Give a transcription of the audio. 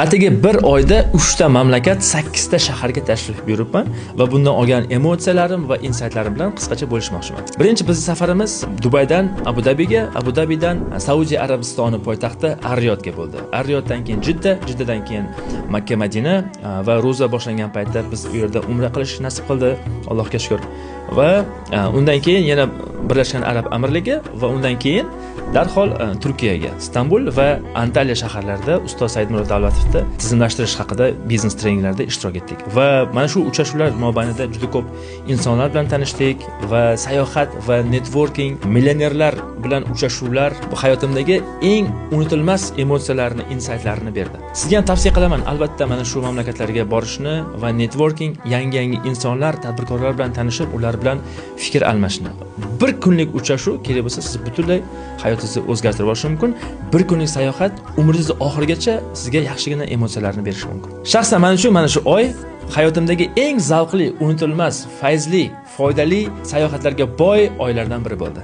Atigi bir oyda 3 ta mamlakat, 8 ta shaharga tashrif buyuribman va bundan olgan emotsiyalarim va insightlarim bilan qisqacha bo'lishmoqchiman. Birinchi bizning safarimiz Dubaydan Abu Dabiga, Abu Dabidan Saudiya Arabistoni poytaxti Ar-Riyodga bo'ldi. Ar-Riyoddan keyin Jidda, Jiddadan keyin Makka, Madina va ro'za boshlangan paytda biz u yerda umra qilish nasib qildi, Allohga shukr. Va undan keyin yana Birlashgan Arab Amirligi va undan keyin darhol Turkiyaga, Istanbul va Antalya shaharlarida ustoz Saidmurod Davlatovni tizimlashtirish haqida biznes treninglarda ishtirok etdik. Va mana shu uchrashuvlar mobaynida juda ko'p insonlar bilan tanishdik va sayohat va networking, millionerlar bilan uchrashuvlar hayotimdagi eng unutilmas emotsiyalarni, insightlarni berdi. Sizga ham tavsiya qilaman, albatta mana shu mamlakatlarga borishni va networking, yangi insonlar, tadbirkorlar bilan tanishib, ular bilan fikr almashishni. Bir kunlik uchrashuv kerak bo'lsa, siz butunlay hayotingizni o'zgartirib olishi mumkin. Bir kunlik sayohat umringiz oxirigacha sizga yaxshigina emotsiyalarni berishi mumkin. Shaxsan mana shu oy hayotimdagi eng zavqli, unutilmas, fayzli, foydali sayohatlarga boy oylardan biri bo'ldi.